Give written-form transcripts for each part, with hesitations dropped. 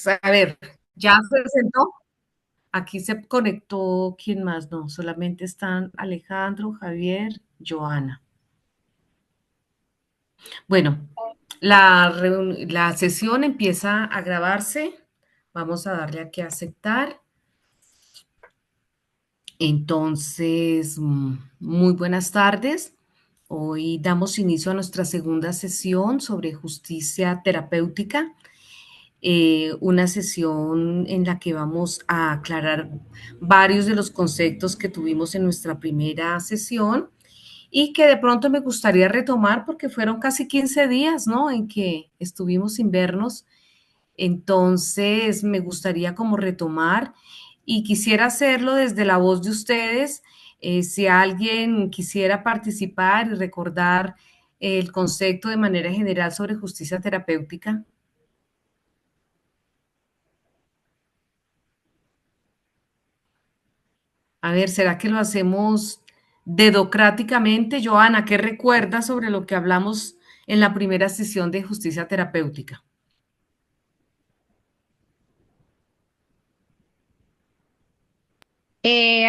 A ver, ¿ya se sentó? Aquí se conectó, ¿quién más? No, solamente están Alejandro, Javier, Joana. Bueno, la sesión empieza a grabarse. Vamos a darle aquí a aceptar. Entonces, muy buenas tardes. Hoy damos inicio a nuestra segunda sesión sobre justicia terapéutica. Una sesión en la que vamos a aclarar varios de los conceptos que tuvimos en nuestra primera sesión y que de pronto me gustaría retomar porque fueron casi 15 días, ¿no? En que estuvimos sin vernos. Entonces, me gustaría como retomar y quisiera hacerlo desde la voz de ustedes. Si alguien quisiera participar y recordar el concepto de manera general sobre justicia terapéutica. A ver, ¿será que lo hacemos dedocráticamente? Joana, ¿qué recuerdas sobre lo que hablamos en la primera sesión de justicia terapéutica?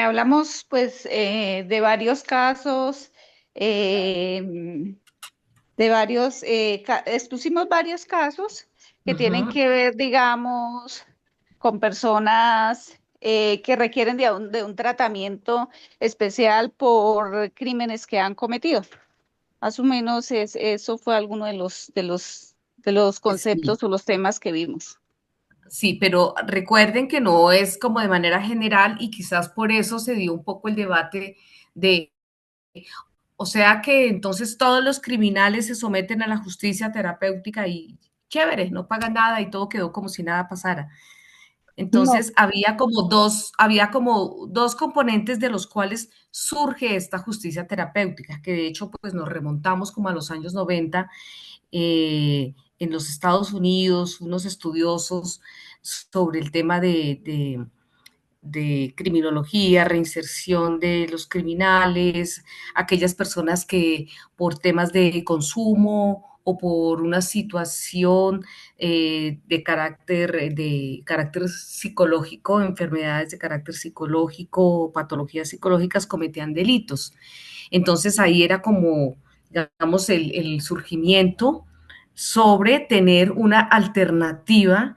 Hablamos pues de varios casos, eh, expusimos varios casos que tienen Ujú. que ver, digamos, con personas que requieren de un tratamiento especial por crímenes que han cometido. Más o menos eso fue alguno de los Sí, conceptos o los temas que vimos. sí, pero recuerden que no es como de manera general y quizás por eso se dio un poco el debate de, o sea que entonces todos los criminales se someten a la justicia terapéutica y chévere, no pagan nada y todo quedó como si nada pasara. No. Entonces había como dos componentes de los cuales surge esta justicia terapéutica, que de hecho pues nos remontamos como a los años 90 en los Estados Unidos, unos estudiosos sobre el tema de criminología, reinserción de los criminales, aquellas personas que por temas de consumo o por una situación de carácter psicológico, enfermedades de carácter psicológico, patologías psicológicas, cometían delitos. Entonces ahí era como, digamos, el surgimiento sobre tener una alternativa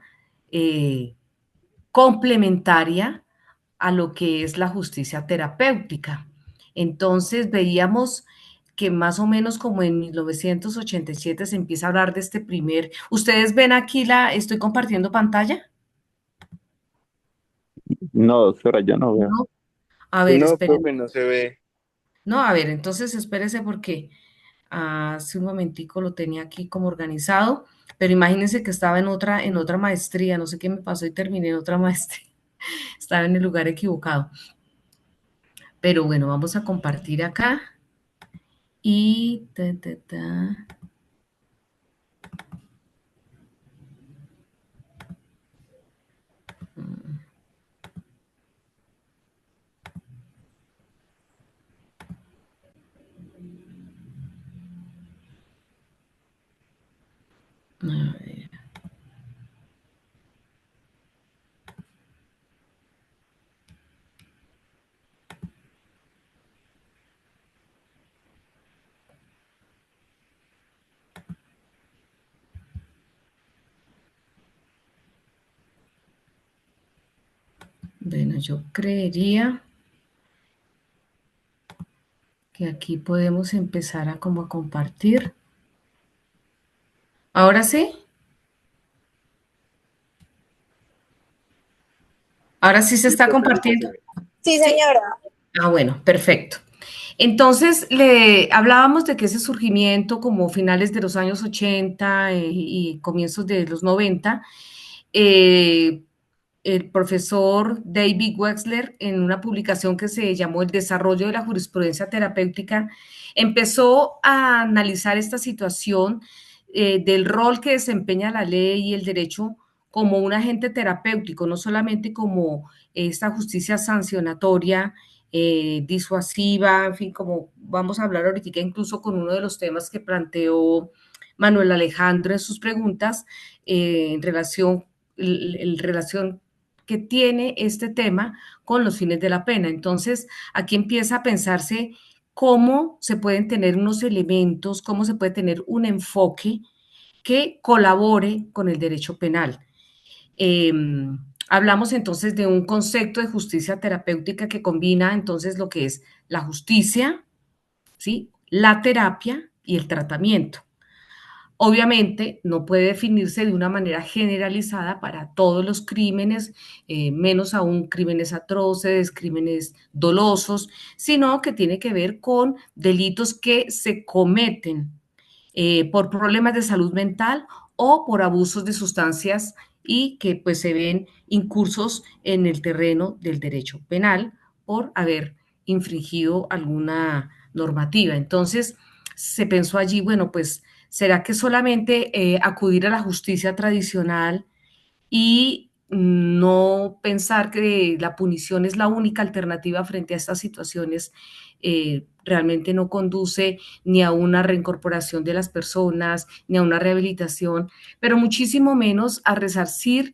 complementaria a lo que es la justicia terapéutica. Entonces veíamos que más o menos como en 1987 se empieza a hablar de este primer. ¿Ustedes ven aquí estoy compartiendo pantalla? No, doctora, yo no veo. No. A ver, No, esperen. profe, no se ve. No, a ver, entonces espérese porque hace un momentico lo tenía aquí como organizado, pero imagínense que estaba en otra maestría, no sé qué me pasó y terminé en otra maestría. Estaba en el lugar equivocado. Pero bueno, vamos a compartir acá y a ver, bueno, yo creería que aquí podemos empezar a como a compartir. Ahora sí, ahora sí se Sí, está profe, sí se compartiendo. ve. Sí, ¿Sí? señora. Ah, bueno, perfecto. Entonces, le hablábamos de que ese surgimiento como finales de los años 80 y comienzos de los 90, eh, el profesor David Wexler, en una publicación que se llamó El desarrollo de la jurisprudencia terapéutica, empezó a analizar esta situación del rol que desempeña la ley y el derecho como un agente terapéutico, no solamente como esta justicia sancionatoria, disuasiva, en fin, como vamos a hablar ahorita, incluso con uno de los temas que planteó Manuel Alejandro en sus preguntas en relación relación que tiene este tema con los fines de la pena. Entonces, aquí empieza a pensarse cómo se pueden tener unos elementos, cómo se puede tener un enfoque que colabore con el derecho penal. Eh, Hablamos entonces de un concepto de justicia terapéutica que combina entonces lo que es la justicia, ¿sí? La terapia y el tratamiento. Obviamente no puede definirse de una manera generalizada para todos los crímenes, menos aún crímenes atroces, crímenes dolosos, sino que tiene que ver con delitos que se cometen por problemas de salud mental o por abusos de sustancias y que pues se ven incursos en el terreno del derecho penal por haber infringido alguna normativa. Entonces, se pensó allí, bueno, pues, ¿será que solamente acudir a la justicia tradicional y no pensar que la punición es la única alternativa frente a estas situaciones realmente no conduce ni a una reincorporación de las personas, ni a una rehabilitación, pero muchísimo menos a resarcir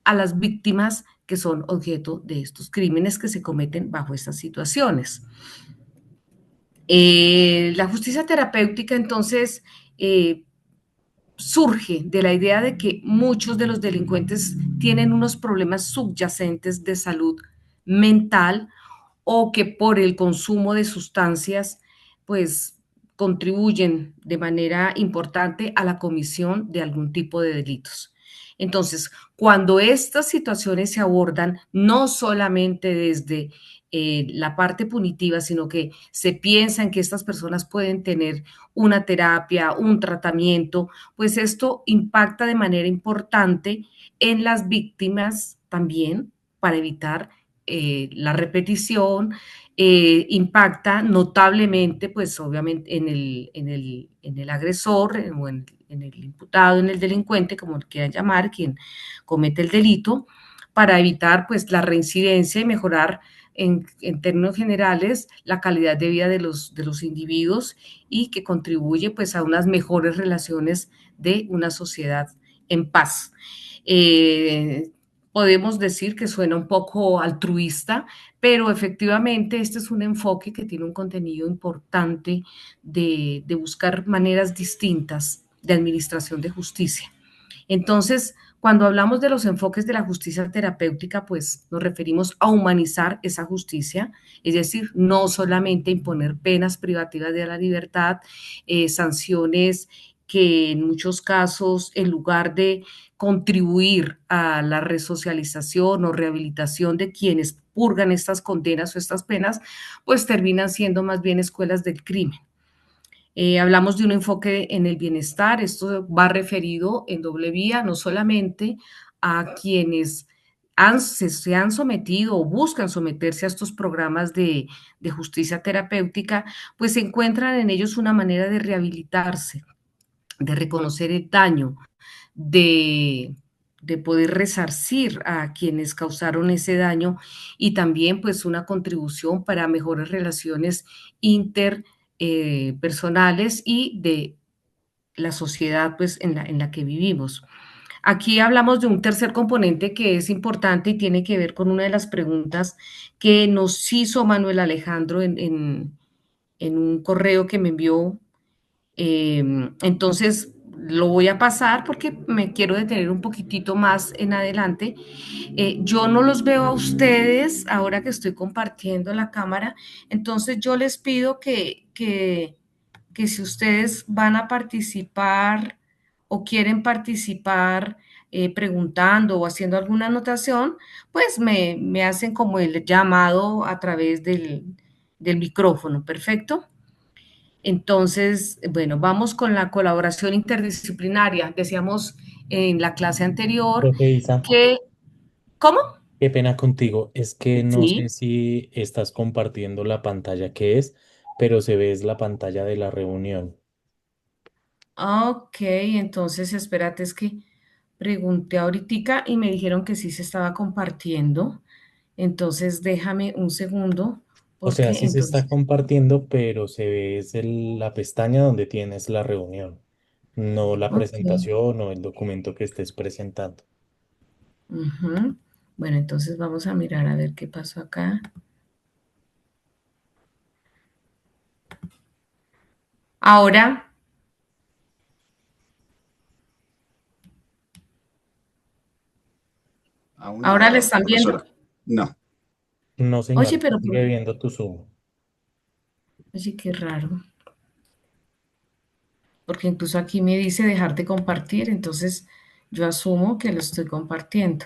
a las víctimas que son objeto de estos crímenes que se cometen bajo estas situaciones? La justicia terapéutica, entonces, eh, surge de la idea de que muchos de los delincuentes tienen unos problemas subyacentes de salud mental o que por el consumo de sustancias, pues contribuyen de manera importante a la comisión de algún tipo de delitos. Entonces, cuando estas situaciones se abordan no solamente desde la parte punitiva, sino que se piensa en que estas personas pueden tener una terapia, un tratamiento, pues esto impacta de manera importante en las víctimas también para evitar la repetición, impacta notablemente, pues obviamente en el agresor o en el imputado, en el delincuente, como lo quieran llamar, quien comete el delito, para evitar pues la reincidencia y mejorar en términos generales la calidad de vida de los individuos y que contribuye pues a unas mejores relaciones de una sociedad en paz. Eh, Podemos decir que suena un poco altruista, pero efectivamente este es un enfoque que tiene un contenido importante de buscar maneras distintas de administración de justicia. Entonces, cuando hablamos de los enfoques de la justicia terapéutica, pues nos referimos a humanizar esa justicia, es decir, no solamente imponer penas privativas de la libertad, sanciones que en muchos casos, en lugar de contribuir a la resocialización o rehabilitación de quienes purgan estas condenas o estas penas, pues terminan siendo más bien escuelas del crimen. Hablamos de un enfoque en el bienestar, esto va referido en doble vía, no solamente a quienes se han sometido o buscan someterse a estos programas de justicia terapéutica, pues encuentran en ellos una manera de rehabilitarse, de reconocer el daño, de, de poder resarcir a quienes causaron ese daño y también pues una contribución para mejores relaciones interpersonales y de la sociedad pues en la que vivimos. Aquí hablamos de un tercer componente que es importante y tiene que ver con una de las preguntas que nos hizo Manuel Alejandro en un correo que me envió. Entonces, lo voy a pasar porque me quiero detener un poquitito más en adelante. Yo no los veo a ustedes ahora que estoy compartiendo la cámara, entonces yo les pido que si ustedes van a participar o quieren participar preguntando o haciendo alguna anotación, pues me hacen como el llamado a través del micrófono, ¿perfecto? Entonces, bueno, vamos con la colaboración interdisciplinaria. Decíamos en la clase anterior Profe Isa, que, ¿cómo? qué pena contigo. Es que no sé Sí. si estás compartiendo la pantalla que es, pero se ve es la pantalla de la reunión. Ok, entonces espérate, es que pregunté ahorita y me dijeron que sí se estaba compartiendo. Entonces déjame un segundo, O sea, porque sí se está entonces, compartiendo, pero se ve es la pestaña donde tienes la reunión, no la ok. presentación o el documento que estés presentando. Ujú. Bueno, entonces vamos a mirar a ver qué pasó acá. Ahora, Aún ¿ahora le no, están viendo? profesora. No. No, Oye, señora, pero, sigue viendo tu Zoom. oye, qué raro, porque incluso aquí me dice dejar de compartir, entonces yo asumo que lo estoy compartiendo.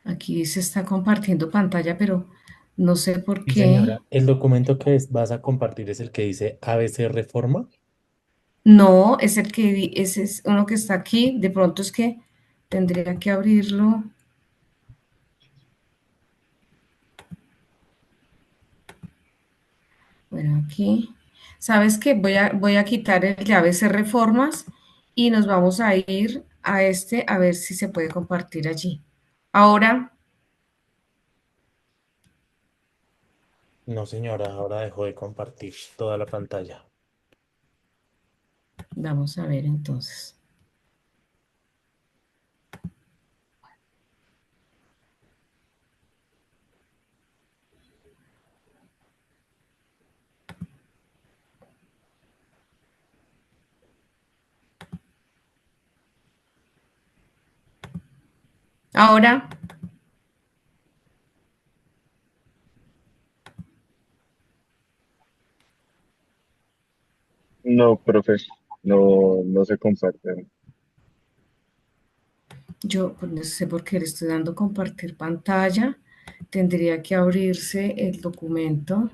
Aquí dice está compartiendo pantalla, pero no sé por Sí, qué. señora. El documento que vas a compartir es el que dice ABC Reforma. No, es el que, ese es uno que está aquí. De pronto es que tendría que abrirlo. Bueno, aquí. ¿Sabes qué? Voy a quitar el de ABC Reformas y nos vamos a ir a este a ver si se puede compartir allí. Ahora, No, señora, ahora dejó de compartir toda la pantalla. vamos a ver entonces. Ahora, No, profe, no se comparte. yo pues, no sé por qué le estoy dando compartir pantalla. Tendría que abrirse el documento.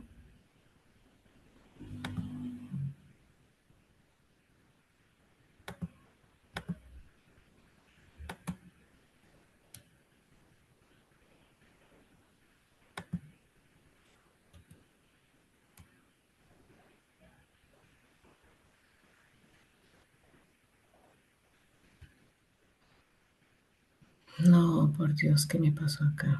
No, por Dios, ¿qué me pasó acá?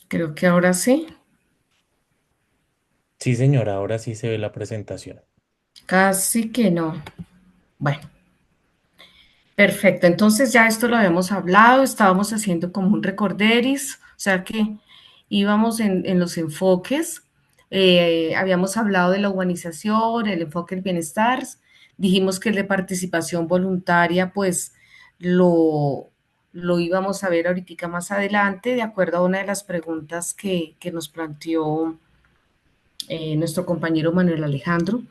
Creo que ahora sí. Sí, señora, ahora sí se ve la presentación. Casi que no. Bueno, perfecto. Entonces ya esto lo habíamos hablado, estábamos haciendo como un recorderis, o sea que íbamos en los enfoques. Habíamos hablado de la humanización, el enfoque del bienestar. Dijimos que el de participación voluntaria, pues lo, lo íbamos a ver ahorita más adelante, de acuerdo a una de las preguntas que nos planteó nuestro compañero Manuel Alejandro.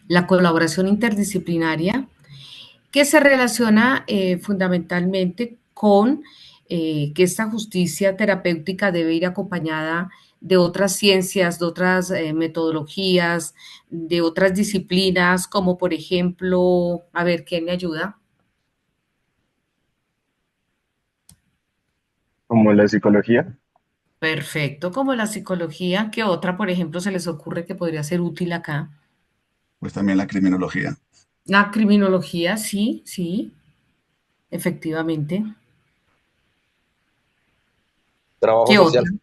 La colaboración interdisciplinaria que se relaciona fundamentalmente con que esta justicia terapéutica debe ir acompañada de otras ciencias, de otras metodologías, de otras disciplinas, como por ejemplo, a ver, ¿quién me ayuda? Como la psicología, Perfecto, como la psicología, ¿qué otra, por ejemplo, se les ocurre que podría ser útil acá? Pues también la criminología. La criminología, sí, sí, efectivamente. Trabajo ¿Qué otra? social.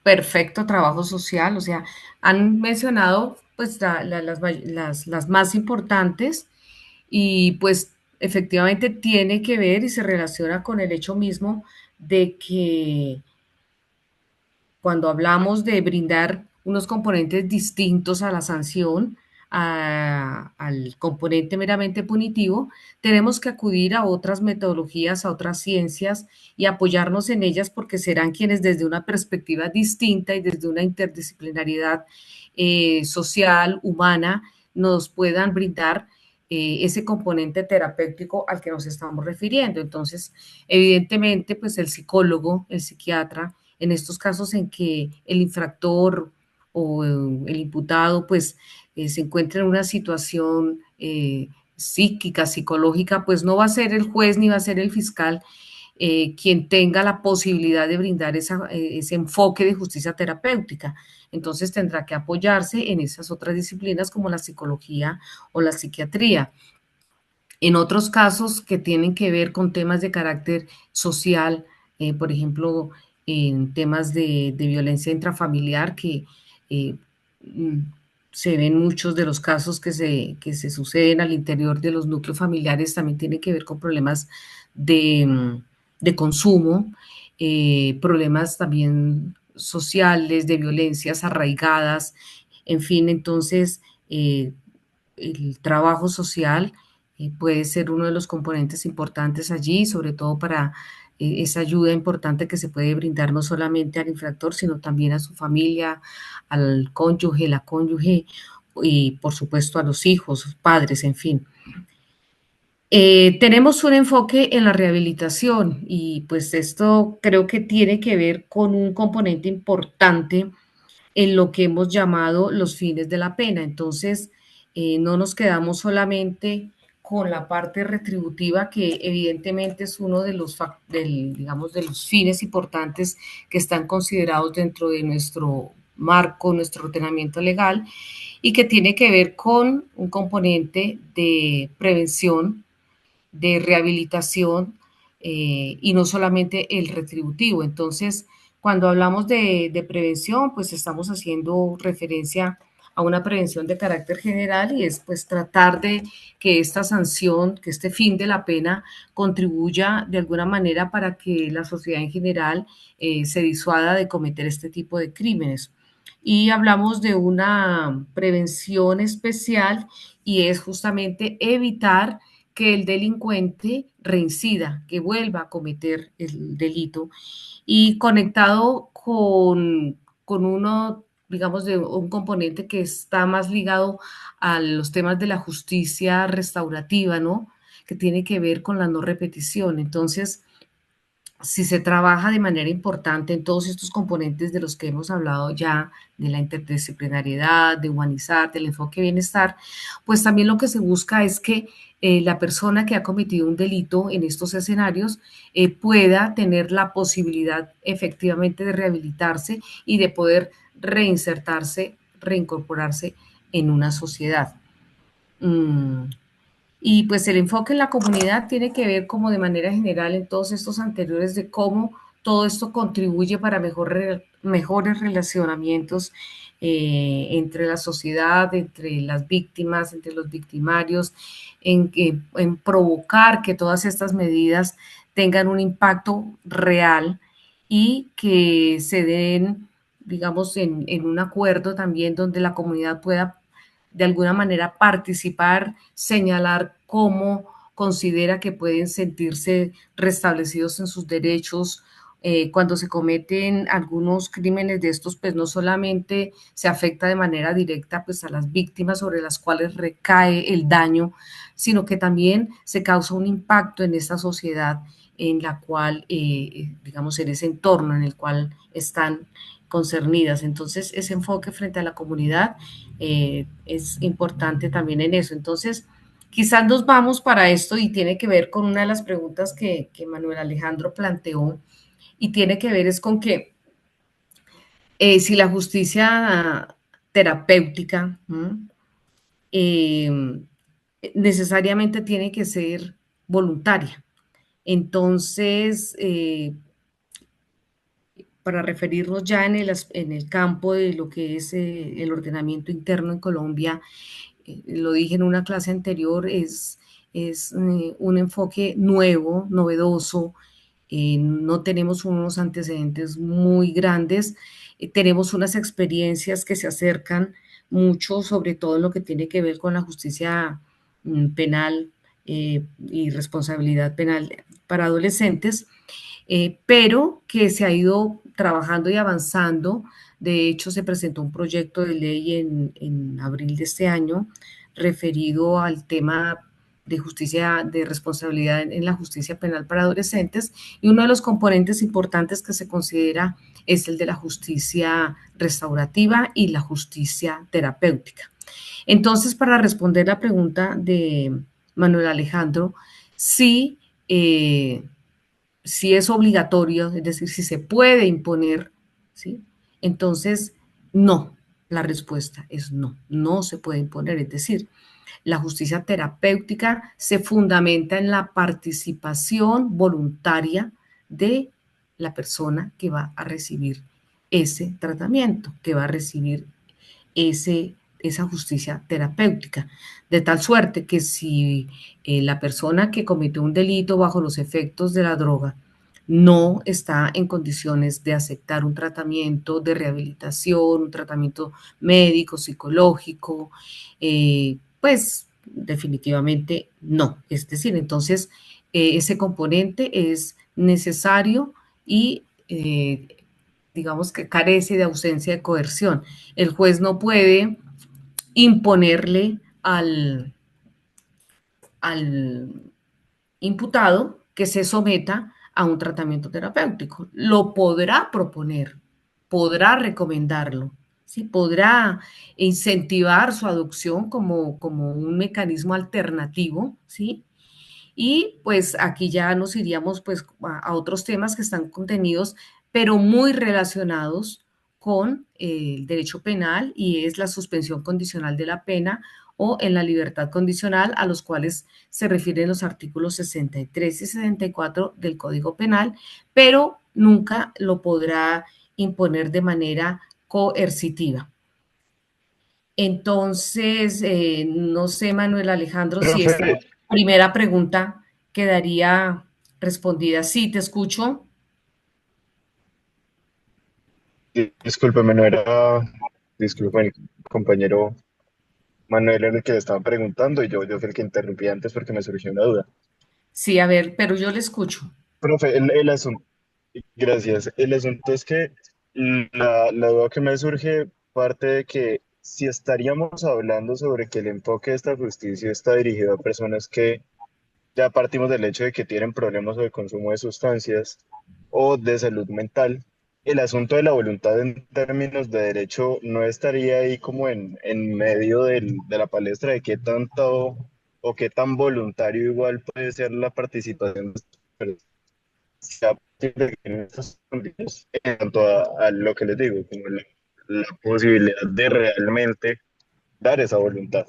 Perfecto trabajo social, o sea, han mencionado pues las más importantes y pues efectivamente tiene que ver y se relaciona con el hecho mismo de que cuando hablamos de brindar unos componentes distintos a la sanción, al componente meramente punitivo, tenemos que acudir a otras metodologías, a otras ciencias y apoyarnos en ellas porque serán quienes desde una perspectiva distinta y desde una interdisciplinariedad social, humana, nos puedan brindar ese componente terapéutico al que nos estamos refiriendo. Entonces, evidentemente, pues el psicólogo, el psiquiatra, en estos casos en que el infractor o el imputado pues se encuentra en una situación psíquica, psicológica, pues no va a ser el juez ni va a ser el fiscal quien tenga la posibilidad de brindar ese enfoque de justicia terapéutica. Entonces tendrá que apoyarse en esas otras disciplinas como la psicología o la psiquiatría. En otros casos que tienen que ver con temas de carácter social, por ejemplo, en temas de violencia intrafamiliar, que eh, mm, se ven muchos de los casos que se suceden al interior de los núcleos familiares, también tienen que ver con problemas de consumo, problemas también sociales, de violencias arraigadas, en fin, entonces el trabajo social puede ser uno de los componentes importantes allí, sobre todo para esa ayuda importante que se puede brindar no solamente al infractor, sino también a su familia, al cónyuge, la cónyuge y por supuesto a los hijos, padres, en fin. Tenemos un enfoque en la rehabilitación y pues esto creo que tiene que ver con un componente importante en lo que hemos llamado los fines de la pena. Entonces, no nos quedamos solamente con la parte retributiva, que evidentemente es uno de los, digamos, de los fines importantes que están considerados dentro de nuestro marco, nuestro ordenamiento legal, y que tiene que ver con un componente de prevención, de rehabilitación y no solamente el retributivo. Entonces, cuando hablamos de prevención, pues estamos haciendo referencia a una prevención de carácter general y es pues tratar de que esta sanción, que este fin de la pena contribuya de alguna manera para que la sociedad en general se disuada de cometer este tipo de crímenes. Y hablamos de una prevención especial y es justamente evitar que el delincuente reincida, que vuelva a cometer el delito y conectado con uno, digamos, de un componente que está más ligado a los temas de la justicia restaurativa, ¿no? Que tiene que ver con la no repetición. Entonces, si se trabaja de manera importante en todos estos componentes de los que hemos hablado ya, de la interdisciplinariedad, de humanizar, del enfoque de bienestar, pues también lo que se busca es que la persona que ha cometido un delito en estos escenarios pueda tener la posibilidad efectivamente de rehabilitarse y de poder reinsertarse, reincorporarse en una sociedad. Mm, y pues el enfoque en la comunidad tiene que ver como de manera general en todos estos anteriores de cómo todo esto contribuye para mejores relacionamientos entre la sociedad, entre las víctimas, entre los victimarios, en provocar que todas estas medidas tengan un impacto real y que se den, digamos, en un acuerdo también donde la comunidad pueda de alguna manera participar, señalar cómo considera que pueden sentirse restablecidos en sus derechos. Cuando se cometen algunos crímenes de estos, pues no solamente se afecta de manera directa pues a las víctimas sobre las cuales recae el daño, sino que también se causa un impacto en esta sociedad en la cual, digamos, en ese entorno en el cual están concernidas. Entonces, ese enfoque frente a la comunidad es importante también en eso. Entonces, quizás nos vamos para esto y tiene que ver con una de las preguntas que Manuel Alejandro planteó y tiene que ver es con que si la justicia terapéutica eh, necesariamente tiene que ser voluntaria. Entonces, para referirnos ya en el campo de lo que es el ordenamiento interno en Colombia, lo dije en una clase anterior, es un enfoque nuevo, novedoso. No tenemos unos antecedentes muy grandes, tenemos unas experiencias que se acercan mucho, sobre todo en lo que tiene que ver con la justicia penal y responsabilidad penal para adolescentes, pero que se ha ido trabajando y avanzando. De hecho, se presentó un proyecto de ley en abril de este año referido al tema de justicia, de responsabilidad en la justicia penal para adolescentes, y uno de los componentes importantes que se considera es el de la justicia restaurativa y la justicia terapéutica. Entonces, para responder la pregunta de Manuel Alejandro, sí, si es obligatorio, es decir, si se puede imponer, ¿sí? Entonces, no, la respuesta es no, no se puede imponer, es decir, la justicia terapéutica se fundamenta en la participación voluntaria de la persona que va a recibir ese tratamiento, que va a recibir esa justicia terapéutica, de tal suerte que si la persona que cometió un delito bajo los efectos de la droga no está en condiciones de aceptar un tratamiento de rehabilitación, un tratamiento médico, psicológico, pues definitivamente no. Es decir, entonces ese componente es necesario y digamos que carece de ausencia de coerción. El juez no puede imponerle al imputado que se someta a un tratamiento terapéutico. Lo podrá proponer, podrá recomendarlo, ¿sí? Podrá incentivar su adopción como un mecanismo alternativo, ¿sí? Y pues aquí ya nos iríamos pues a otros temas que están contenidos, pero muy relacionados con el derecho penal, y es la suspensión condicional de la pena o en la libertad condicional, a los cuales se refieren los artículos 63 y 64 del Código Penal, pero nunca lo podrá imponer de manera coercitiva. Entonces, no sé, Manuel Alejandro, si Profe, esta primera pregunta quedaría respondida. Sí, te escucho. discúlpeme, no era, discúlpeme, compañero Manuel era el que le estaba preguntando y yo fui el que interrumpí antes porque me surgió una duda. Sí, a ver, pero yo le escucho. Profe, el asunto, gracias. El asunto es que la duda que me surge parte de que si estaríamos hablando sobre que el enfoque de esta justicia está dirigido a personas que ya partimos del hecho de que tienen problemas de consumo de sustancias o de salud mental, el asunto de la voluntad en términos de derecho no estaría ahí como en medio de la palestra de qué tanto o qué tan voluntario igual puede ser la participación de estas personas a partir de que en estas condiciones, en cuanto a lo que les digo, como la posibilidad de realmente dar esa voluntad.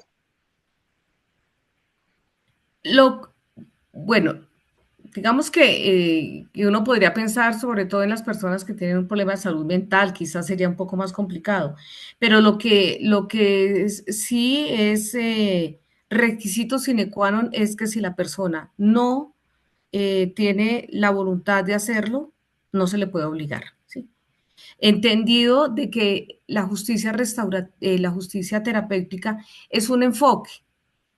Lo, bueno, digamos que uno podría pensar sobre todo en las personas que tienen un problema de salud mental, quizás sería un poco más complicado, pero sí es requisito sine qua non es que si la persona no tiene la voluntad de hacerlo, no se le puede obligar, ¿sí? Entendido de que la justicia terapéutica es un enfoque,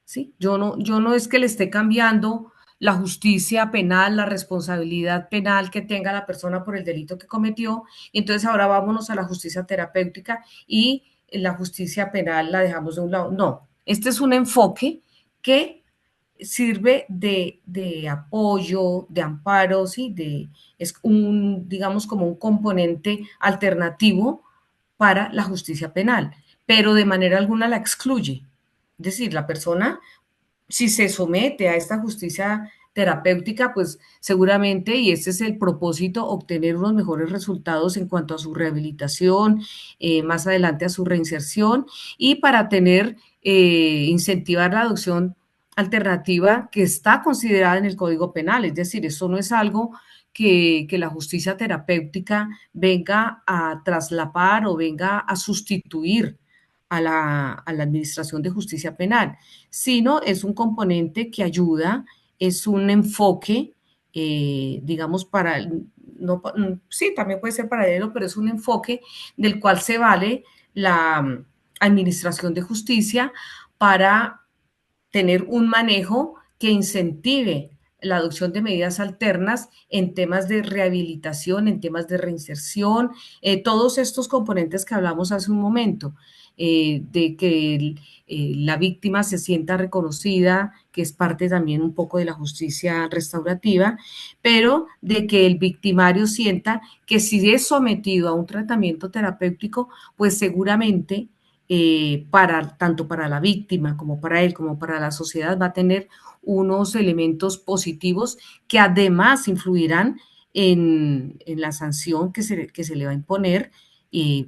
¿sí? Yo no es que le esté cambiando la justicia penal, la responsabilidad penal que tenga la persona por el delito que cometió, y entonces ahora vámonos a la justicia terapéutica y la justicia penal la dejamos de un lado. No, este es un enfoque que sirve de apoyo, de amparo, ¿sí? Es un, digamos, como un componente alternativo para la justicia penal, pero de manera alguna la excluye. Es decir, la persona, si se somete a esta justicia terapéutica, pues seguramente, y este es el propósito, obtener unos mejores resultados en cuanto a su rehabilitación, más adelante a su reinserción, y para tener, incentivar la adopción alternativa que está considerada en el Código Penal. Es decir, eso no es algo que la justicia terapéutica venga a traslapar o venga a sustituir a la administración de justicia penal, sino es un componente que ayuda, es un enfoque, digamos, no, sí, también puede ser paralelo, pero es un enfoque del cual se vale la administración de justicia para tener un manejo que incentive la adopción de medidas alternas en temas de rehabilitación, en temas de reinserción, todos estos componentes que hablamos hace un momento, de que la víctima se sienta reconocida, que es parte también un poco de la justicia restaurativa, pero de que el victimario sienta que si es sometido a un tratamiento terapéutico, pues seguramente tanto para la víctima como para él, como para la sociedad, va a tener unos elementos positivos que además influirán en la sanción que se le va a imponer,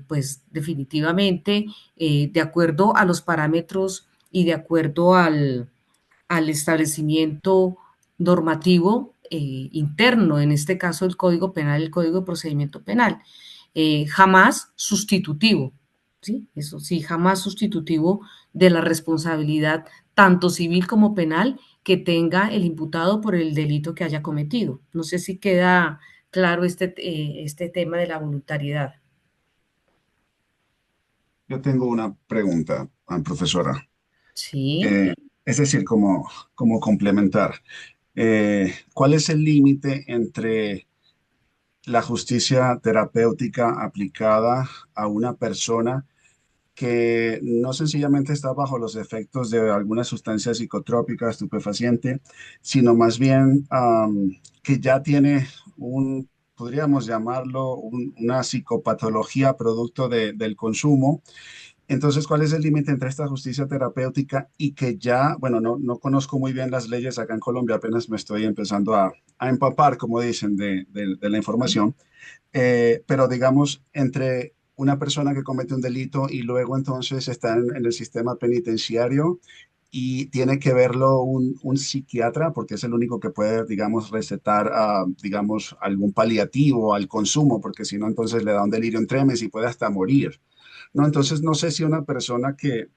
pues definitivamente de acuerdo a los parámetros y de acuerdo al establecimiento normativo interno, en este caso el Código Penal, el Código de Procedimiento Penal, jamás sustitutivo, ¿sí? Eso sí, jamás sustitutivo de la responsabilidad tanto civil como penal que tenga el imputado por el delito que haya cometido. No sé si queda claro este tema de la voluntariedad. Yo tengo una pregunta, profesora. Sí. Eh, es decir, como complementar. ¿Cuál es el límite entre la justicia terapéutica aplicada a una persona que no sencillamente está bajo los efectos de alguna sustancia psicotrópica, estupefaciente, sino más bien que ya tiene podríamos llamarlo, una psicopatología producto del consumo? Entonces, ¿cuál es el límite entre esta justicia terapéutica y que ya, bueno, no conozco muy bien las leyes acá en Colombia, apenas me estoy empezando a empapar, como dicen, de la información, pero digamos, entre una persona que comete un delito y luego entonces está en el sistema penitenciario y tiene que verlo un psiquiatra, porque es el único que puede, digamos, recetar, digamos, algún paliativo al consumo, porque si no, entonces le da un delirio en tremes y puede hasta morir. ¿No? Entonces, no sé si una persona que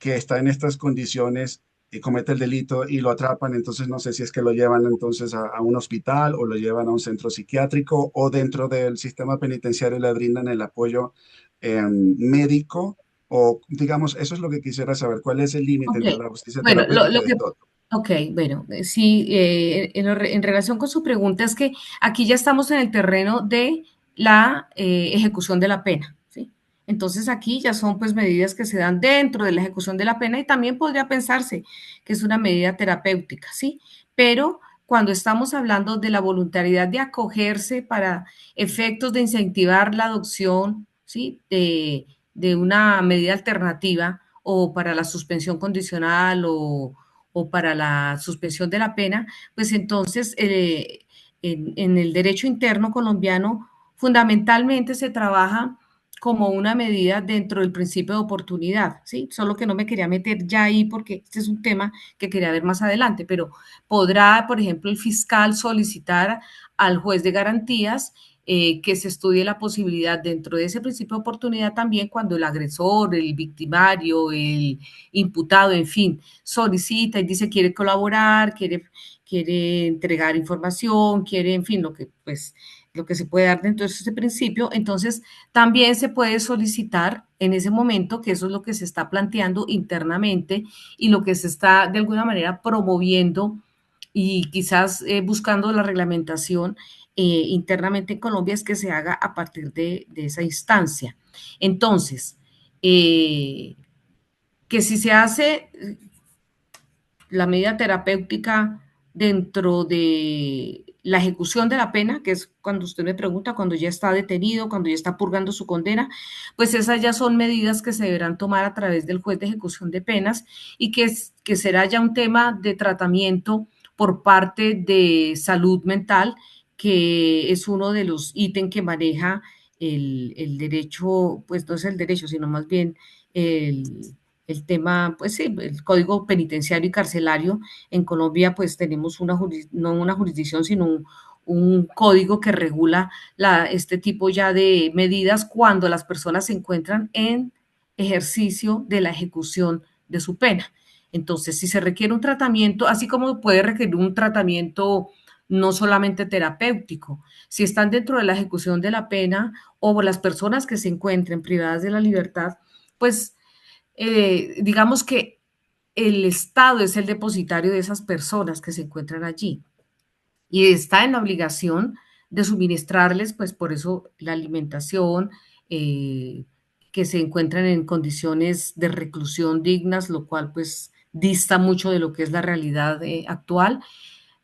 está en estas condiciones y comete el delito y lo atrapan, entonces no sé si es que lo llevan entonces a un hospital o lo llevan a un centro psiquiátrico o dentro del sistema penitenciario le brindan el apoyo médico o digamos, eso es lo que quisiera saber, ¿cuál es el límite Ok, entre la justicia bueno, terapéutica y esto otro? ok, bueno, sí, en relación con su pregunta es que aquí ya estamos en el terreno de la ejecución de la pena, ¿sí? Entonces aquí ya son pues medidas que se dan dentro de la ejecución de la pena y también podría pensarse que es una medida terapéutica, ¿sí? Pero cuando estamos hablando de la voluntariedad de acogerse para efectos de incentivar la adopción, ¿sí? De una medida alternativa o para la suspensión condicional o para la suspensión de la pena, pues entonces en el derecho interno colombiano fundamentalmente se trabaja como una medida dentro del principio de oportunidad, ¿sí? Solo que no me quería meter ya ahí porque este es un tema que quería ver más adelante, pero podrá, por ejemplo, el fiscal solicitar al juez de garantías que se estudie la posibilidad dentro de ese principio de oportunidad también cuando el agresor, el victimario, el imputado, en fin, solicita y dice quiere colaborar, quiere entregar información, quiere, en fin, lo que se puede dar dentro de ese principio, entonces también se puede solicitar en ese momento, que eso es lo que se está planteando internamente y lo que se está de alguna manera promoviendo y quizás buscando la reglamentación internamente en Colombia es que se haga a partir de esa instancia. Entonces, que si se hace la medida terapéutica dentro de la ejecución de la pena, que es cuando usted me pregunta, cuando ya está detenido, cuando ya está purgando su condena, pues esas ya son medidas que se deberán tomar a través del juez de ejecución de penas y que será ya un tema de tratamiento por parte de salud mental, que es uno de los ítems que maneja el derecho, pues no es el derecho, sino más bien el, el tema, pues sí, el Código Penitenciario y Carcelario. En Colombia, pues tenemos no una jurisdicción, sino un código que regula este tipo ya de medidas cuando las personas se encuentran en ejercicio de la ejecución de su pena. Entonces, si se requiere un tratamiento, así como puede requerir un tratamiento no solamente terapéutico, si están dentro de la ejecución de la pena o las personas que se encuentren privadas de la libertad, pues digamos que el Estado es el depositario de esas personas que se encuentran allí y está en la obligación de suministrarles, pues por eso la alimentación, eh, que se encuentran en condiciones de reclusión dignas, lo cual pues dista mucho de lo que es la realidad actual,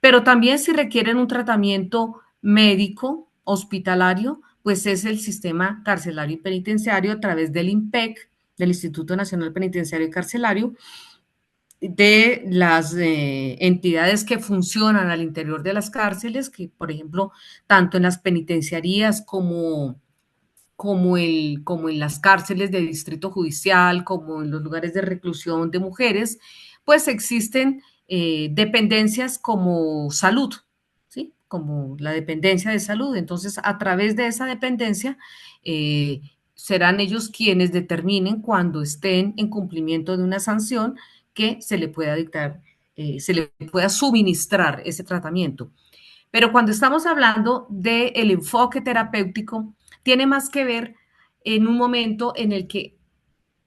pero también si requieren un tratamiento médico, hospitalario, pues es el sistema carcelario y penitenciario a través del INPEC, del Instituto Nacional Penitenciario y Carcelario, de las entidades que funcionan al interior de las cárceles, que por ejemplo, tanto en las penitenciarías como en las cárceles de distrito judicial, como en los lugares de reclusión de mujeres, pues existen dependencias como salud, ¿sí? Como la dependencia de salud. Entonces, a través de esa dependencia, eh, serán ellos quienes determinen cuando estén en cumplimiento de una sanción que se le pueda dictar, se le pueda suministrar ese tratamiento. Pero cuando estamos hablando del enfoque terapéutico, tiene más que ver en un momento en el que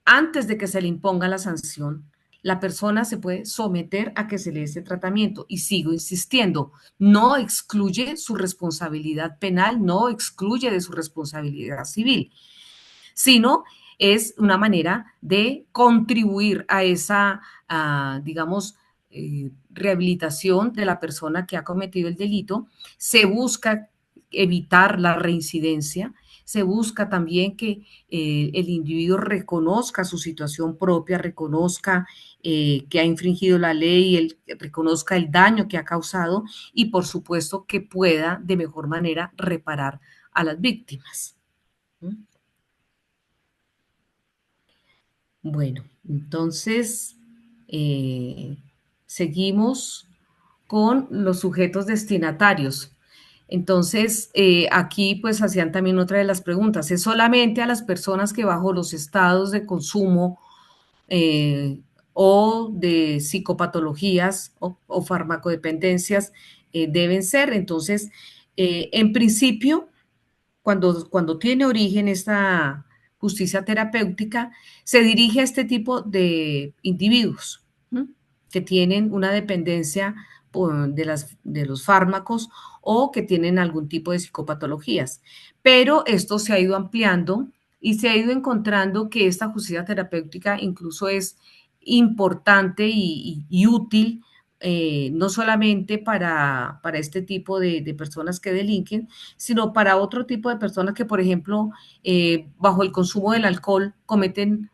antes de que se le imponga la sanción, la persona se puede someter a que se le dé ese tratamiento. Y sigo insistiendo, no excluye su responsabilidad penal, no excluye de su responsabilidad civil, sino es una manera de contribuir a esa, digamos, rehabilitación de la persona que ha cometido el delito. Se busca evitar la reincidencia, se busca también que el individuo reconozca su situación propia, reconozca que ha infringido la ley, reconozca el daño que ha causado y por supuesto que pueda de mejor manera reparar a las víctimas. Bueno, entonces seguimos con los sujetos destinatarios. Entonces, aquí pues hacían también otra de las preguntas. ¿Es solamente a las personas que bajo los estados de consumo o de psicopatologías o farmacodependencias deben ser? Entonces, en principio, cuando tiene origen esta justicia terapéutica, se dirige a este tipo de individuos, ¿no? Que tienen una dependencia de los fármacos o que tienen algún tipo de psicopatologías. Pero esto se ha ido ampliando y se ha ido encontrando que esta justicia terapéutica incluso es importante y útil, no solamente para este tipo de personas que delinquen, sino para otro tipo de personas que, por ejemplo, bajo el consumo del alcohol cometen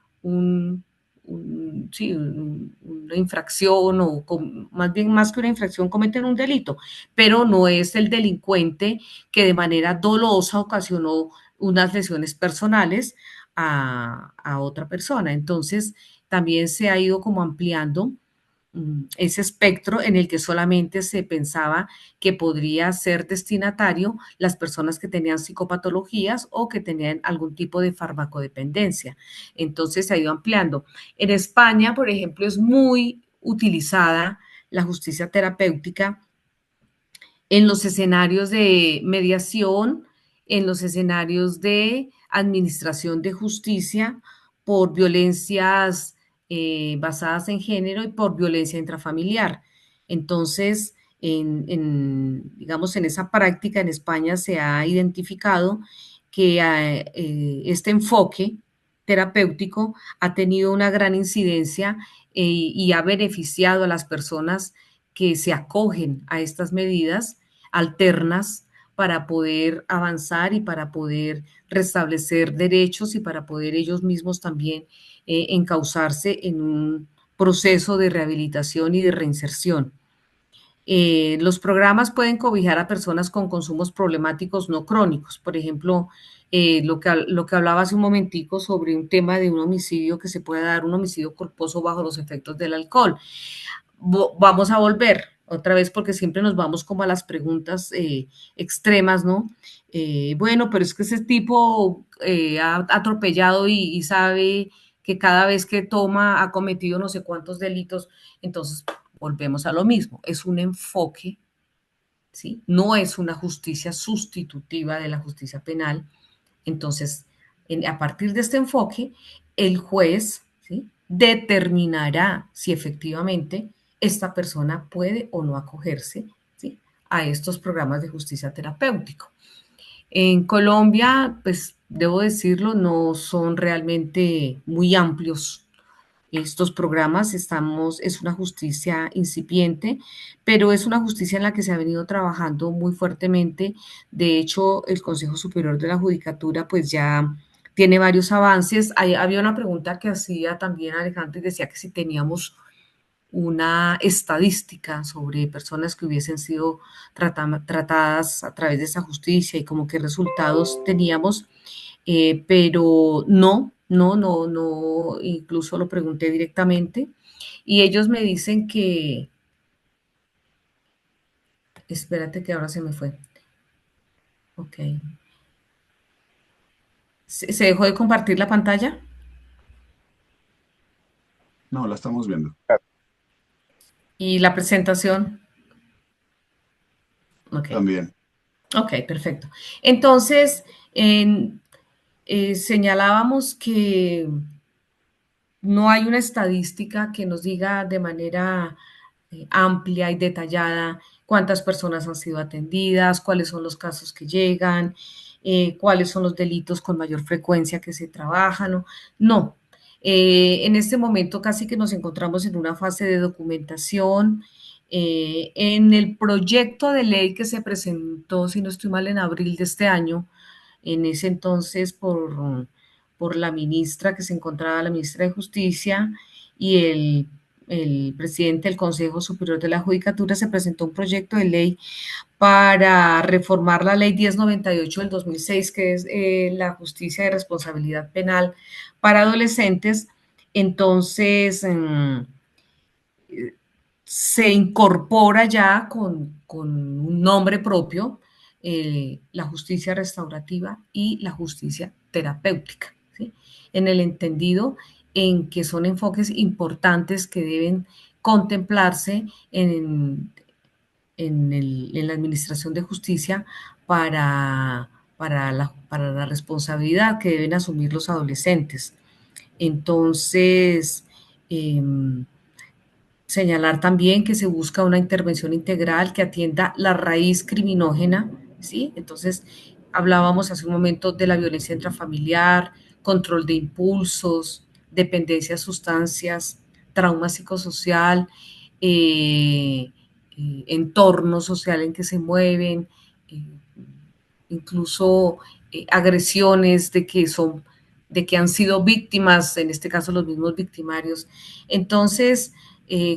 sí, una infracción o más bien más que una infracción cometen un delito, pero no es el delincuente que de manera dolosa ocasionó unas lesiones personales a otra persona. Entonces, también se ha ido como ampliando ese espectro en el que solamente se pensaba que podría ser destinatario las personas que tenían psicopatologías o que tenían algún tipo de farmacodependencia. Entonces se ha ido ampliando. En España, por ejemplo, es muy utilizada la justicia terapéutica en los escenarios de mediación, en los escenarios de administración de justicia por violencias basadas en género y por violencia intrafamiliar. Entonces, digamos, en esa práctica en España se ha identificado que este enfoque terapéutico ha tenido una gran incidencia y ha beneficiado a las personas que se acogen a estas medidas alternas para poder avanzar y para poder restablecer derechos y para poder ellos mismos también encauzarse en un proceso de rehabilitación y de reinserción. Los programas pueden cobijar a personas con consumos problemáticos no crónicos. Por ejemplo, lo que hablaba hace un momentico sobre un tema de un homicidio que se puede dar, un homicidio culposo bajo los efectos del alcohol. Vamos a volver. Otra vez, porque siempre nos vamos como a las preguntas extremas, ¿no? Bueno, pero es que ese tipo ha atropellado y sabe que cada vez que toma ha cometido no sé cuántos delitos, entonces volvemos a lo mismo, es un enfoque, ¿sí? No es una justicia sustitutiva de la justicia penal. Entonces, a partir de este enfoque, el juez, ¿sí?, determinará si efectivamente esta persona puede o no acogerse, ¿sí?, a estos programas de justicia terapéutico. En Colombia, pues debo decirlo, no son realmente muy amplios estos programas. Es una justicia incipiente, pero es una justicia en la que se ha venido trabajando muy fuertemente. De hecho, el Consejo Superior de la Judicatura pues ya tiene varios avances. Había una pregunta que hacía también Alejandro y decía que si teníamos una estadística sobre personas que hubiesen sido tratadas a través de esa justicia y como qué resultados teníamos, pero no, incluso lo pregunté directamente y ellos me dicen que, espérate que ahora se me fue, ok, ¿se dejó de compartir la pantalla? No, la estamos viendo. ¿Y la presentación? Ok, También. ok, perfecto. Entonces, señalábamos que no hay una estadística que nos diga de manera amplia y detallada cuántas personas han sido atendidas, cuáles son los casos que llegan, cuáles son los delitos con mayor frecuencia que se trabajan. No, no. En este momento casi que nos encontramos en una fase de documentación. En el proyecto de ley que se presentó, si no estoy mal, en abril de este año, en ese entonces por la ministra que se encontraba, la ministra de Justicia, y el presidente del Consejo Superior de la Judicatura, se presentó un proyecto de ley para reformar la ley 1098 del 2006, que es la justicia de responsabilidad penal para adolescentes. Entonces, se incorpora ya con un nombre propio la justicia restaurativa y la justicia terapéutica, ¿sí?, en el entendido en que son enfoques importantes que deben contemplarse en la administración de justicia para la responsabilidad que deben asumir los adolescentes. Entonces, eh, señalar también que se busca una intervención integral que atienda la raíz criminógena, ¿sí? Entonces, hablábamos hace un momento de la violencia intrafamiliar, control de impulsos, dependencia de sustancias, trauma psicosocial, eh, entorno social en que se mueven, eh, incluso agresiones de que han sido víctimas, en este caso los mismos victimarios. Entonces,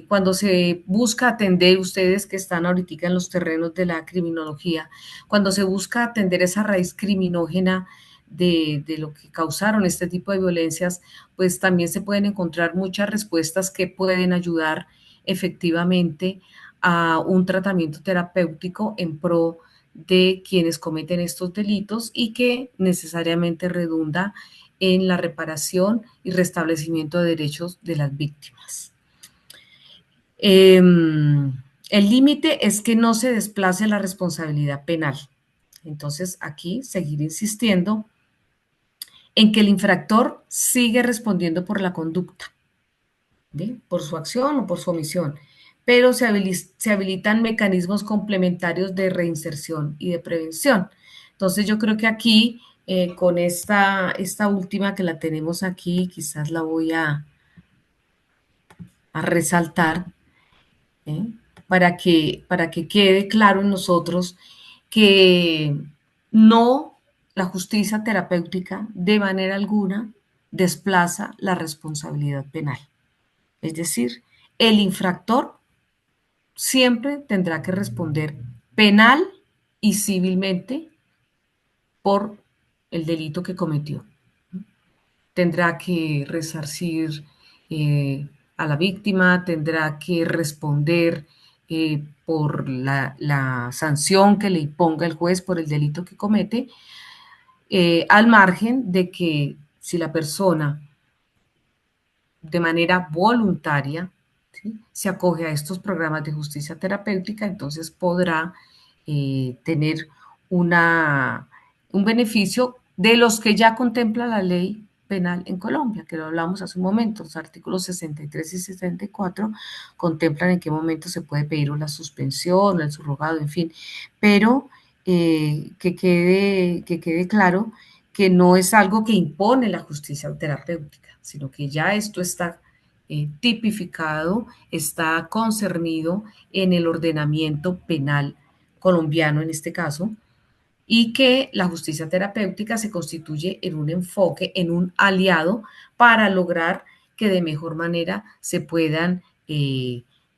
cuando se busca atender, ustedes que están ahorita en los terrenos de la criminología, cuando se busca atender esa raíz criminógena de lo que causaron este tipo de violencias, pues también se pueden encontrar muchas respuestas que pueden ayudar efectivamente a un tratamiento terapéutico en pro de quienes cometen estos delitos y que necesariamente redunda en la reparación y restablecimiento de derechos de las víctimas. El límite es que no se desplace la responsabilidad penal. Entonces, aquí seguir insistiendo en que el infractor sigue respondiendo por la conducta, ¿sí?, por su acción o por su omisión, pero se habilitan mecanismos complementarios de reinserción y de prevención. Entonces, yo creo que aquí, con esta última que la tenemos aquí, quizás la voy a resaltar, ¿eh?, para que quede claro en nosotros que no, la justicia terapéutica de manera alguna desplaza la responsabilidad penal. Es decir, el infractor siempre tendrá que responder penal y civilmente por el delito que cometió. Tendrá que resarcir a la víctima, tendrá que responder por la sanción que le imponga el juez por el delito que comete, al margen de que si la persona de manera voluntaria, ¿sí?, se acoge a estos programas de justicia terapéutica, entonces podrá tener un beneficio de los que ya contempla la ley penal en Colombia, que lo hablamos hace un momento. Los artículos 63 y 64 contemplan en qué momento se puede pedir una suspensión, el subrogado, en fin, pero que quede claro que no es algo que impone la justicia terapéutica, sino que ya esto está tipificado, está concernido en el ordenamiento penal colombiano en este caso, y que la justicia terapéutica se constituye en un enfoque, en un aliado para lograr que de mejor manera se puedan,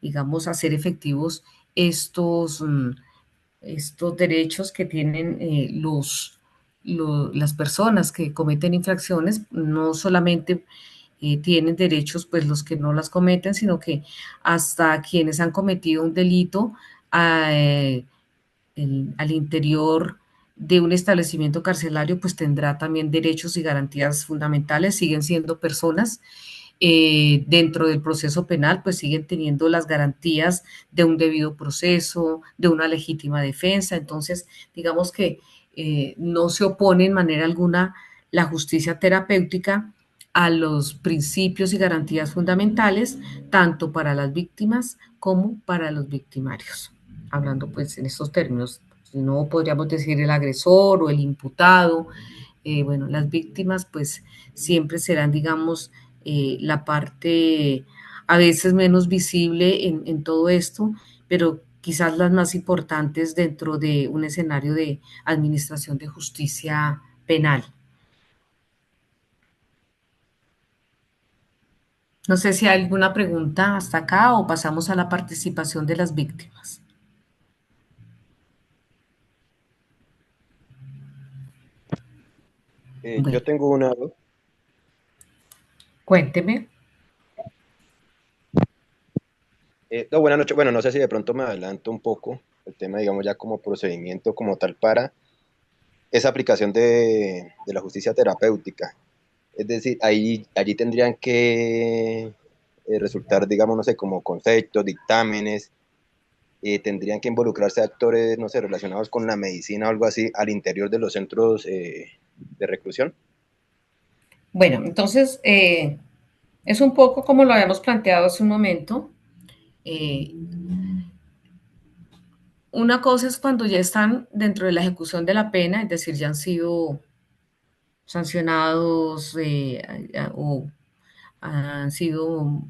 digamos, hacer efectivos estos, estos derechos que tienen las personas que cometen infracciones. No solamente tienen derechos pues los que no las cometen, sino que hasta quienes han cometido un delito eh, al interior de un establecimiento carcelario, pues tendrá también derechos y garantías fundamentales, siguen siendo personas. Dentro del proceso penal, pues siguen teniendo las garantías de un debido proceso, de una legítima defensa. Entonces, digamos que no se opone en manera alguna la justicia terapéutica a los principios y garantías fundamentales, tanto para las víctimas como para los victimarios. Hablando pues en estos términos, si no podríamos decir el agresor o el imputado. Bueno, las víctimas pues siempre serán, digamos, la parte a veces menos visible en todo esto, pero quizás las más importantes dentro de un escenario de administración de justicia penal. No sé si hay alguna pregunta hasta acá o pasamos a la participación de las víctimas. Bueno, Yo tengo una, cuénteme. no, buenas noches. Bueno, no sé si de pronto me adelanto un poco el tema, digamos, ya como procedimiento como tal para esa aplicación de la justicia terapéutica. Es decir, allí tendrían que resultar, digamos, no sé, como conceptos, dictámenes, tendrían que involucrarse actores, no sé, relacionados con la medicina o algo así al interior de los centros de reclusión. Bueno, entonces es un poco como lo habíamos planteado hace un momento. Eh, una cosa es cuando ya están dentro de la ejecución de la pena, es decir, ya han sido sancionados o han sido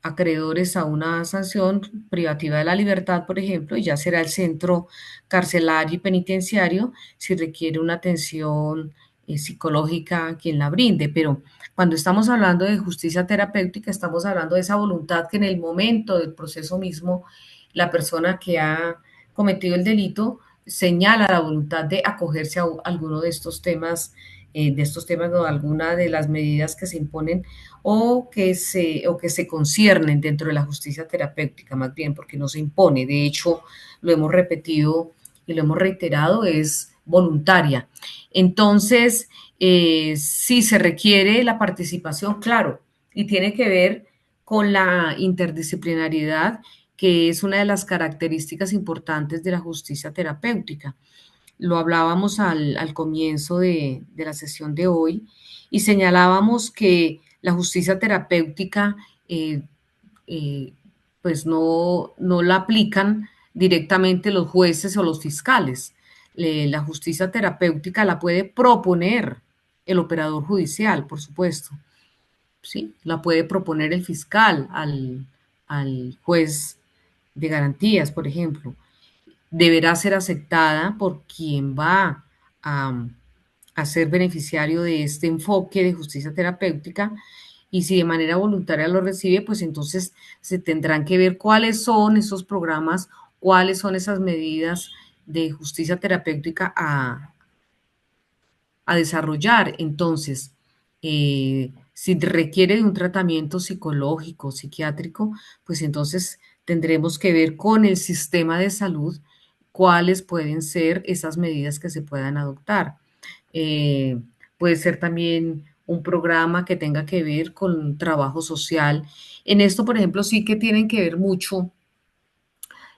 acreedores a una sanción privativa de la libertad, por ejemplo, y ya será el centro carcelario y penitenciario si requiere una atención psicológica quien la brinde. Pero cuando estamos hablando de justicia terapéutica, estamos hablando de esa voluntad que en el momento del proceso mismo la persona que ha cometido el delito señala la voluntad de acogerse a alguno de estos temas o alguna de las medidas que se imponen o que se conciernen dentro de la justicia terapéutica, más bien, porque no se impone. De hecho, lo hemos repetido y lo hemos reiterado, es voluntaria. Entonces, si se requiere la participación, claro, y tiene que ver con la interdisciplinariedad, que es una de las características importantes de la justicia terapéutica. Lo hablábamos al comienzo de la sesión de hoy y señalábamos que la justicia terapéutica eh, eh, pues no la aplican directamente los jueces o los fiscales. La justicia terapéutica la puede proponer el operador judicial, por supuesto, ¿sí? La puede proponer el fiscal al juez de garantías, por ejemplo. Deberá ser aceptada por quien va a, a ser beneficiario de este enfoque de justicia terapéutica, y si de manera voluntaria lo recibe, pues entonces se tendrán que ver cuáles son esos programas, cuáles son esas medidas de justicia terapéutica a desarrollar. Entonces, si requiere de un tratamiento psicológico, psiquiátrico, pues entonces tendremos que ver con el sistema de salud cuáles pueden ser esas medidas que se puedan adoptar. Eh, Puede ser también un programa que tenga que ver con trabajo social. En esto, por ejemplo, sí que tienen que ver mucho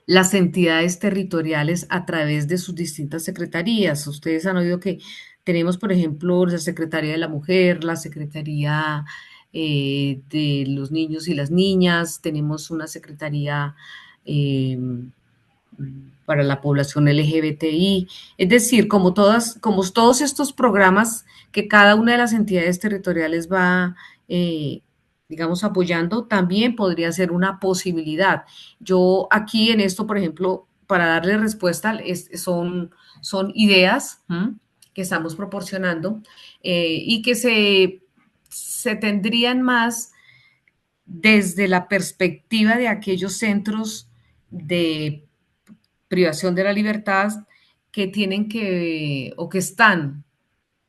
las entidades territoriales a través de sus distintas secretarías. Ustedes han oído que tenemos, por ejemplo, la Secretaría de la Mujer, la Secretaría de los Niños y las Niñas, tenemos una Secretaría eh, para la población LGBTI, es decir, como todos estos programas que cada una de las entidades territoriales va, eh, digamos, apoyando, también podría ser una posibilidad. Yo aquí en esto, por ejemplo, para darle respuesta, son ideas que estamos proporcionando y que se tendrían más desde la perspectiva de aquellos centros de privación de la libertad que tienen que, o que están,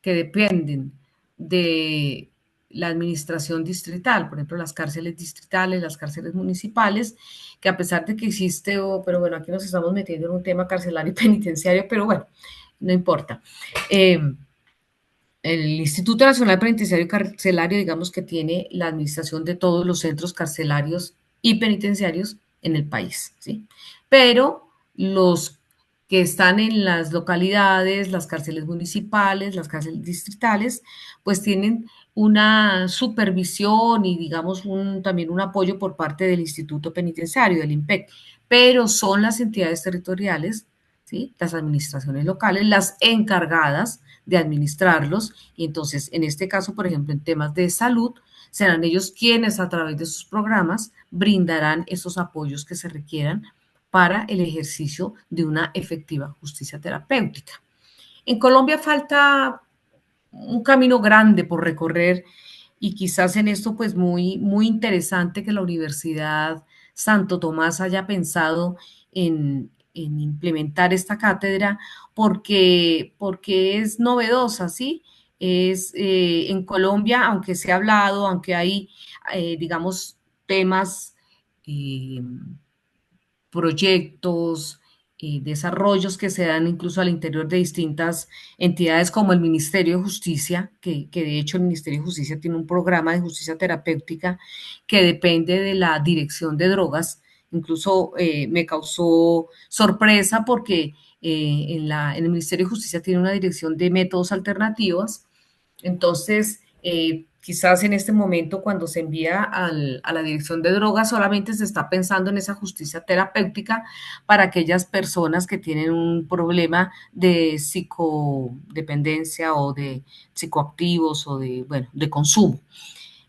que dependen de la administración distrital, por ejemplo, las cárceles distritales, las cárceles municipales, que a pesar de que existe, pero bueno, aquí nos estamos metiendo en un tema carcelario y penitenciario, pero bueno, no importa. El Instituto Nacional Penitenciario y Carcelario, digamos que tiene la administración de todos los centros carcelarios y penitenciarios en el país, ¿sí? Pero los que están en las localidades, las cárceles municipales, las cárceles distritales, pues tienen una supervisión y digamos también un apoyo por parte del Instituto Penitenciario, del INPEC, pero son las entidades territoriales, ¿sí? Las administraciones locales, las encargadas de administrarlos y entonces en este caso, por ejemplo, en temas de salud, serán ellos quienes a través de sus programas brindarán esos apoyos que se requieran para el ejercicio de una efectiva justicia terapéutica. En Colombia falta un camino grande por recorrer y quizás en esto pues muy interesante que la Universidad Santo Tomás haya pensado en implementar esta cátedra porque es novedosa, ¿sí? Es en Colombia, aunque se ha hablado, aunque hay, digamos, temas eh, proyectos, desarrollos que se dan incluso al interior de distintas entidades como el Ministerio de Justicia, que de hecho el Ministerio de Justicia tiene un programa de justicia terapéutica que depende de la dirección de drogas. Incluso me causó sorpresa porque en el Ministerio de Justicia tiene una dirección de métodos alternativos entonces, quizás en este momento, cuando se envía a la dirección de drogas, solamente se está pensando en esa justicia terapéutica para aquellas personas que tienen un problema de psicodependencia o de psicoactivos o de, bueno, de consumo.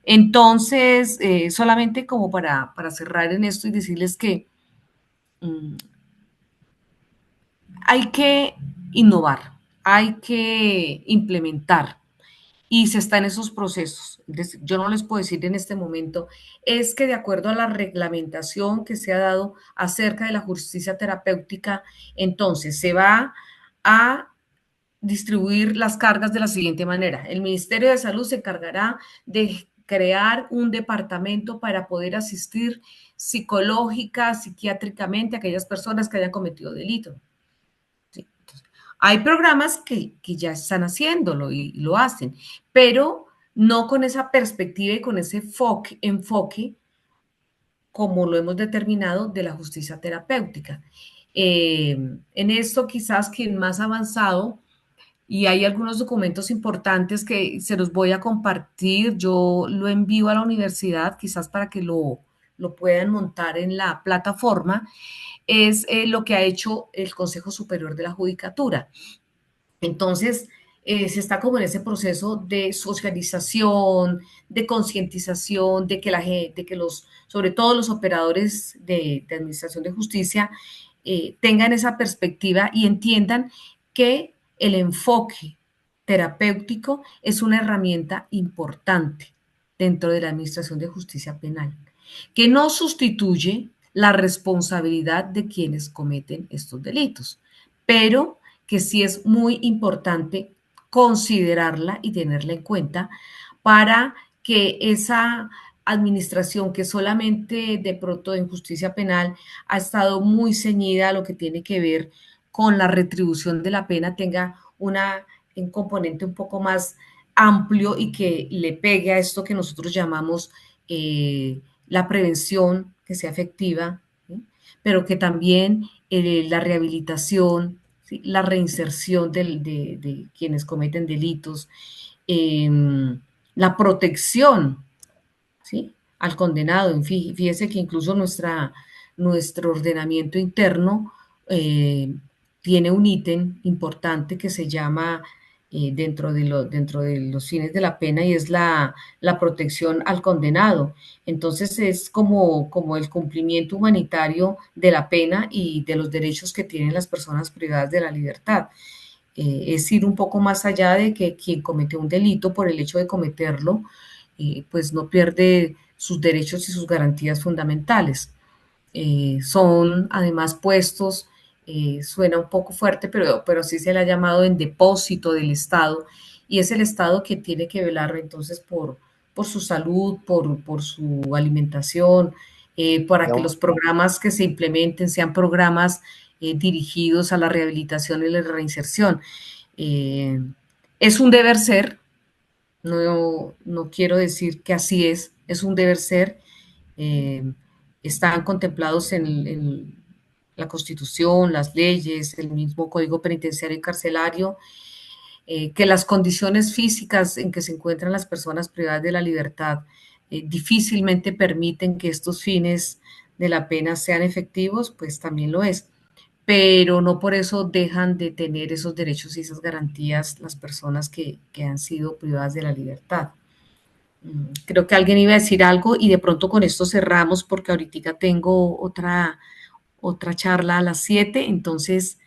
Entonces, solamente como para cerrar en esto y decirles que mm, hay que innovar, hay que implementar y se está en esos procesos. Yo no les puedo decir en este momento, es que de acuerdo a la reglamentación que se ha dado acerca de la justicia terapéutica, entonces se va a distribuir las cargas de la siguiente manera. El Ministerio de Salud se encargará de crear un departamento para poder asistir psicológica, psiquiátricamente a aquellas personas que hayan cometido delito. ¿Sí? Entonces, hay programas que ya están haciéndolo y lo hacen, pero no con esa perspectiva y con ese enfoque como lo hemos determinado de la justicia terapéutica. En esto quizás quien más avanzado, y hay algunos documentos importantes que se los voy a compartir, yo lo envío a la universidad quizás para que lo puedan montar en la plataforma, es lo que ha hecho el Consejo Superior de la Judicatura. Entonces, se está como en ese proceso de socialización, de concientización, de que la gente, de que sobre todo los operadores de administración de justicia, tengan esa perspectiva y entiendan que el enfoque terapéutico es una herramienta importante dentro de la administración de justicia penal, que no sustituye la responsabilidad de quienes cometen estos delitos, pero que sí es muy importante considerarla y tenerla en cuenta para que esa administración que solamente de pronto en justicia penal ha estado muy ceñida a lo que tiene que ver con la retribución de la pena, tenga un componente un poco más amplio y que le pegue a esto que nosotros llamamos la prevención, que sea efectiva, ¿sí? Pero que también la rehabilitación, ¿sí? La reinserción de quienes cometen delitos, eh, la protección, ¿sí? Al condenado. Fíjese que incluso nuestro ordenamiento interno tiene un ítem importante que se llama dentro de los fines de la pena y es la protección al condenado. Entonces es como el cumplimiento humanitario de la pena y de los derechos que tienen las personas privadas de la libertad. Es ir un poco más allá de que quien cometió un delito por el hecho de cometerlo, pues no pierde sus derechos y sus garantías fundamentales. Son además puestos, suena un poco fuerte, pero sí se le ha llamado en depósito del Estado y es el Estado que tiene que velar entonces por su salud, por su alimentación, para que Digamos, los programas que se implementen sean programas dirigidos a la rehabilitación y la reinserción. Eh, es un deber ser, no quiero decir que así es un deber ser. eh, Están contemplados en la Constitución, las leyes, el mismo Código Penitenciario y Carcelario, que las condiciones físicas en que se encuentran las personas privadas de la libertad difícilmente permiten que estos fines de la pena sean efectivos, pues también lo es, pero no por eso dejan de tener esos derechos y esas garantías las personas que han sido privadas de la libertad. Creo que alguien iba a decir algo y de pronto con esto cerramos porque ahorita tengo otra charla a las 7, entonces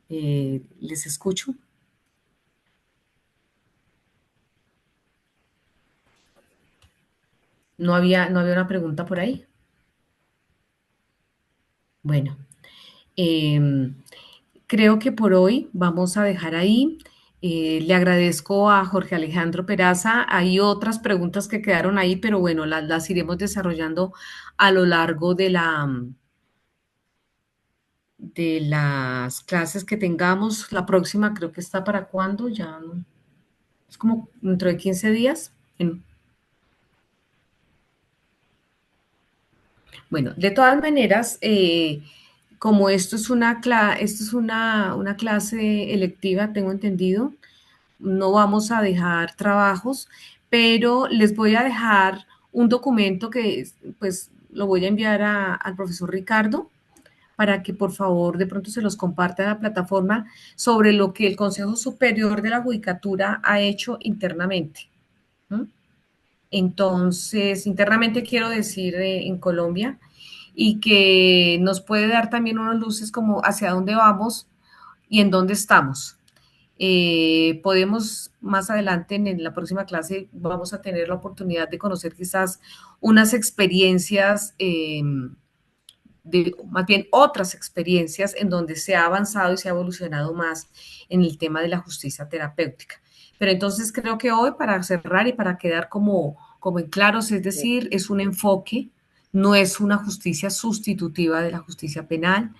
les escucho. No había una pregunta por ahí. Bueno, eh, creo que por hoy vamos a dejar ahí. Le agradezco a Jorge Alejandro Peraza. Hay otras preguntas que quedaron ahí, pero bueno, las iremos desarrollando a lo largo de las clases que tengamos. La próxima creo que está para cuándo, ya es como dentro de 15 días. Bueno, de todas maneras, como esto es una clase electiva, tengo entendido, no vamos a dejar trabajos, pero les voy a dejar un documento que pues lo voy a enviar al profesor Ricardo para que por favor de pronto se los comparta a la plataforma sobre lo que el Consejo Superior de la Judicatura ha hecho internamente. ¿Mm? Entonces, internamente quiero decir en Colombia y que nos puede dar también unas luces como hacia dónde vamos y en dónde estamos. Podemos más adelante en la próxima clase vamos a tener la oportunidad de conocer quizás unas experiencias más bien otras experiencias en donde se ha avanzado y se ha evolucionado más en el tema de la justicia terapéutica. Pero entonces creo que hoy, para cerrar y para quedar como en claros, es decir, es un enfoque, no es una justicia sustitutiva de la justicia penal.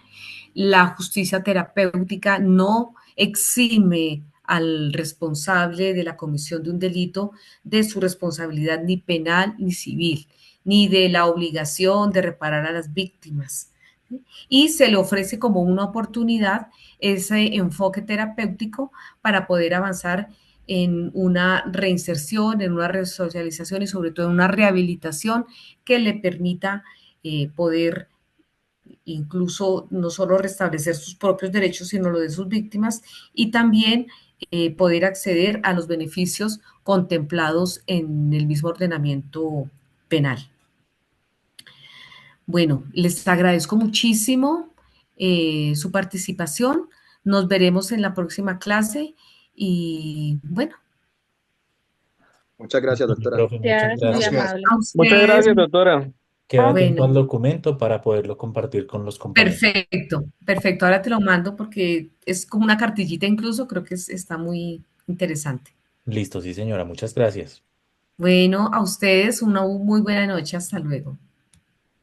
La justicia terapéutica no exime al responsable de la comisión de un delito de su responsabilidad ni penal ni civil, ni de la obligación de reparar a las víctimas. Y se le ofrece como una oportunidad ese enfoque terapéutico para poder avanzar en una reinserción, en una resocialización y sobre todo en una rehabilitación que le permita poder incluso no solo restablecer sus propios derechos, sino los de sus víctimas y también poder acceder a los beneficios contemplados en el mismo ordenamiento penal. Bueno, les agradezco muchísimo su participación. Nos veremos en la próxima clase y bueno, muchas gracias, doctora. Profe, muchas Gracias, muy gracias. Gracias. amable. a Muchas ustedes, gracias, doctora. Quedo atento al bueno, documento para poderlo compartir con los compañeros. perfecto, perfecto. Ahora te lo mando porque es como una cartillita incluso, creo que está muy interesante. Listo, sí, señora, muchas gracias. Bueno, a ustedes una muy buena noche. Hasta luego.